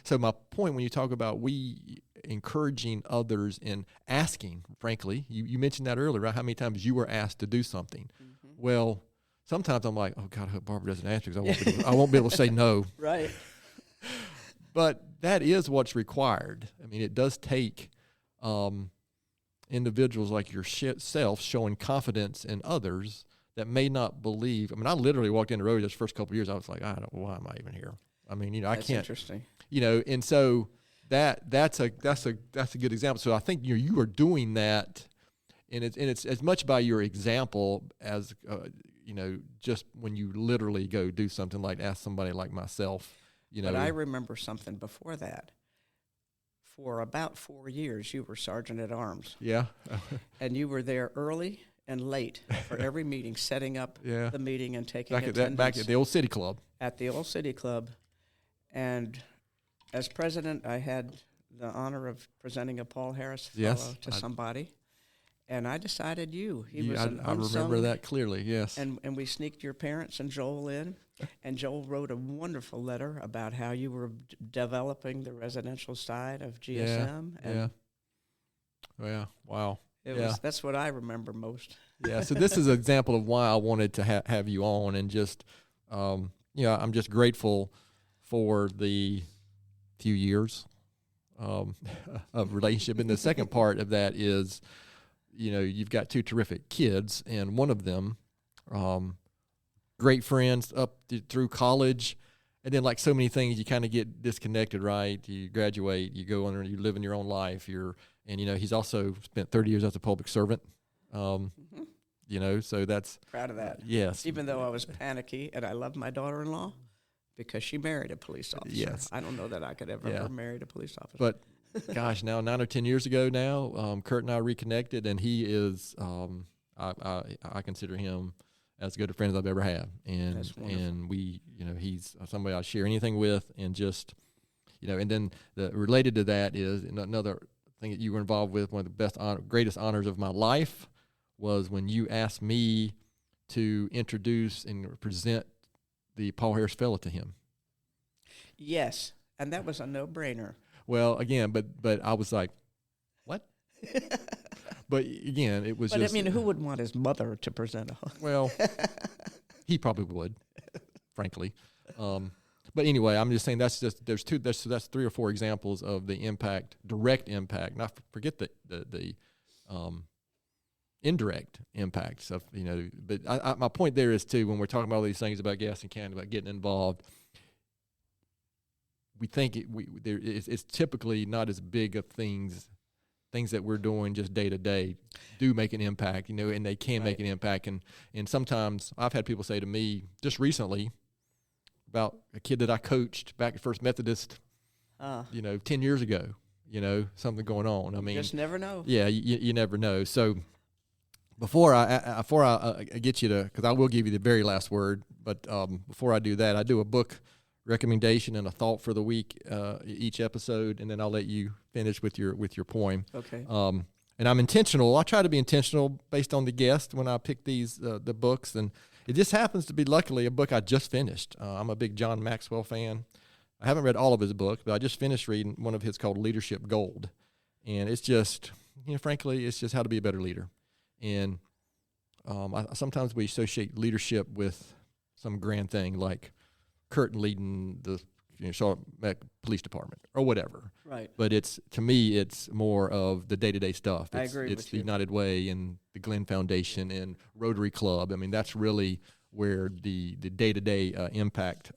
so my point when you talk about we encouraging others and asking, frankly, you mentioned that earlier, right? How many times you were asked to do something. Mm-hmm. Well, sometimes I'm like, oh God, I hope Barbara doesn't answer because I won't be able to say no. Right. But that is what's required. I mean, it does take individuals like yourself showing confidence in others that may not believe. I mean, I literally walked in the road those first couple of years. I was like, why am I even here? I mean, I That's can't. Interesting. And so that's a good example. So I think you are doing that, and it's as much by your example as just when you literally go do something like ask somebody like myself. But I remember something before that. For about 4 years, you were sergeant at arms. Yeah. And you were there early and late for every meeting, setting up the meeting and taking attendance. Back at the old city club. At the old city club. And as president, I had the honor of presenting a Paul Harris Fellow to somebody. And I decided you. He was an unsung. I remember that clearly, yes. And we sneaked your parents and Joel in. And Joel wrote a wonderful letter about how you were developing the residential side of GSM. Yeah. Wow. That's what I remember most. Yeah. So this is an example of why I wanted to have you on, and just, I'm just grateful for the few years of relationship. And the second part of that is, you've got two terrific kids, and one of them, great friends up through college, and then like so many things, you kind of get disconnected, right? You graduate, you go on, you live in your own life. He's also spent 30 years as a public servant. So that's proud of that. Yes, even though I was panicky, and I love my daughter-in-law because she married a police officer. Yes, I don't know that I could ever marry a police officer, but. Gosh, now 9 or 10 years ago now, Kurt and I reconnected, and he is, I consider him as good a friend as I've ever had. And we, he's somebody I share anything with, and just, and then related to that is another thing that you were involved with. One of the greatest honors of my life was when you asked me to introduce and present the Paul Harris Fellow to him. Yes, and that was a no-brainer. Well, again, but I was like, what? But again, it was but just. I mean, who would want his mother to present a? Well, he probably would, frankly. But anyway, I'm just saying that's 3 or 4 examples of the impact, direct impact. Not forget the indirect impacts of But my point there is too, when we're talking about all these things about Gaston County, about getting involved. We think it's typically not as big of things that we're doing just day to day do make an impact, and they can make an impact. And sometimes I've had people say to me just recently about a kid that I coached back at First Methodist, 10 years ago, something going on. I mean, just never know. Yeah, you never know. So before I get you to, because I will give you the very last word, but before I do that, I do a book recommendation and a thought for the week each episode, and then I'll let you finish with your poem. Okay. And I'm intentional. I try to be intentional based on the guest when I pick these the books, and it just happens to be luckily a book I just finished. I'm a big John Maxwell fan. I haven't read all of his books, but I just finished reading one of his called Leadership Gold, and it's just frankly, it's just how to be a better leader. And sometimes we associate leadership with some grand thing like Kurt leading the Charlotte Police Department or whatever. Right. But to me, it's more of the day-to-day stuff. I agree It's with the you. United Way and the Glenn Foundation and Rotary Club. I mean, that's really where the day-to-day impact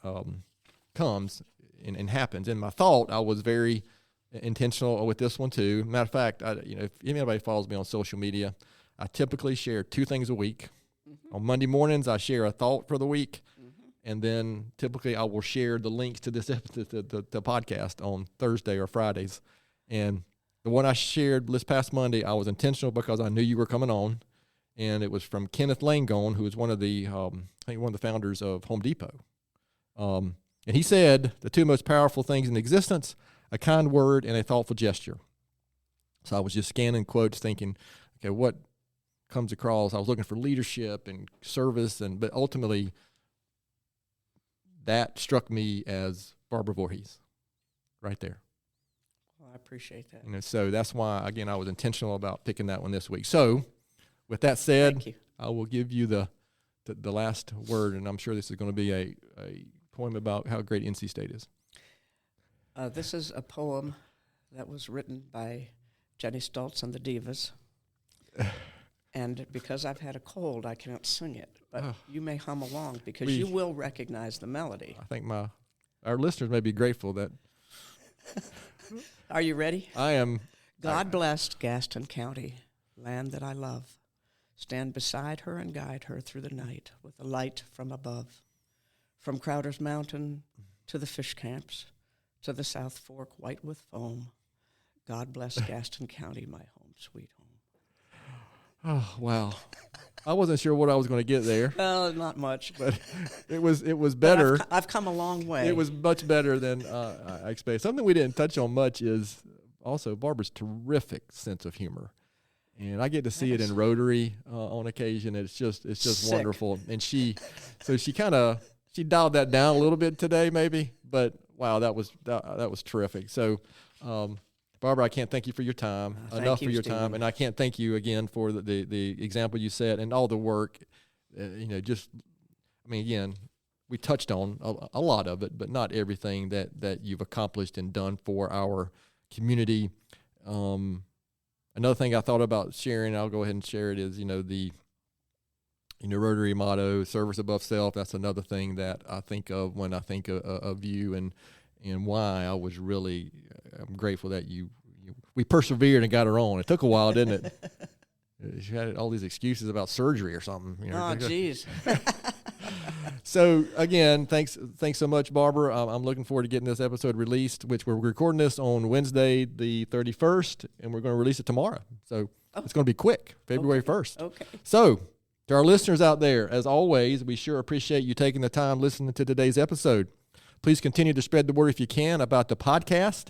comes and happens. And my thought, I was very intentional with this one too. Matter of fact, if anybody follows me on social media, I typically share 2 things a week. Mm-hmm. On Monday mornings, I share a thought for the week. And then typically I will share the links to this episode, the podcast on Thursday or Fridays. And the one I shared this past Monday, I was intentional because I knew you were coming on. And it was from Kenneth Langone, who is one of the founders of Home Depot. And he said the 2 most powerful things in existence, a kind word and a thoughtful gesture. So I was just scanning quotes thinking, okay, what comes across? I was looking for leadership and service, but ultimately that struck me as Barbara Voorhees, right there. Well, I appreciate that. So that's why, again, I was intentional about picking that one this week. So with that said, Thank you. I will give you the last word, and I'm sure this is going to be a poem about how great NC State is. This is a poem that was written by Jenny Stoltz and the Divas. And because I've had a cold, I can't sing it. But you may hum along because you will recognize the melody. I think our listeners may be grateful that. Are you ready? I am. God blessed Gaston County, land that I love. Stand beside her and guide her through the night with a light from above. From Crowder's Mountain to the fish camps, to the South Fork white with foam. God bless Gaston County, my home, sweet home. Oh, wow. I wasn't sure what I was going to get there. Well, not much. But it was better. I've come a long way. It was much better than I expected. Something we didn't touch on much is also Barbara's terrific sense of humor. And I get to see it in Rotary on occasion. It's just Sick. wonderful. And she dialed that down a little bit today, maybe. But wow, that was terrific. So, Barbara, I can't thank you for your time enough for your Stephen. time, and I can't thank you again for the example you set and all the work. Again, we touched on a lot of it, but not everything that you've accomplished and done for our community. Another thing I thought about sharing, I'll go ahead and share it, is the Rotary motto, service above self. That's another thing that I think of when I think of you and why I was really I'm grateful that we persevered and got her on. It took a while, didn't it? She had all these excuses about surgery or something. Oh, geez. So again, thanks so much, Barbara. I'm looking forward to getting this episode released, which we're recording this on Wednesday, the 31st, and we're going to release it tomorrow. So it's going to be quick, February 1st. Okay. So to our listeners out there, as always, we sure appreciate you taking the time listening to today's episode. Please continue to spread the word if you can about the podcast.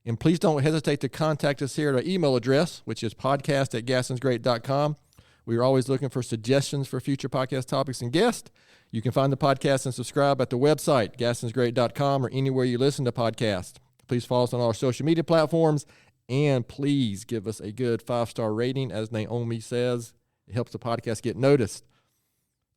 And please don't hesitate to contact us here at our email address, which is podcast@gastonsgreat.com. We are always looking for suggestions for future podcast topics and guests. You can find the podcast and subscribe at the website, gastonsgreat.com, or anywhere you listen to podcasts. Please follow us on all our social media platforms, and please give us a good 5-star rating. As Naomi says, it helps the podcast get noticed.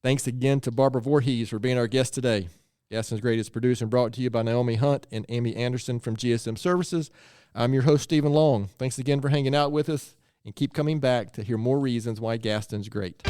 Thanks again to Barbara Voorhees for being our guest today. Gaston's Great is produced and brought to you by Naomi Hunt and Amy Anderson from GSM Services. I'm your host, Stephen Long. Thanks again for hanging out with us, and keep coming back to hear more reasons why Gaston's great.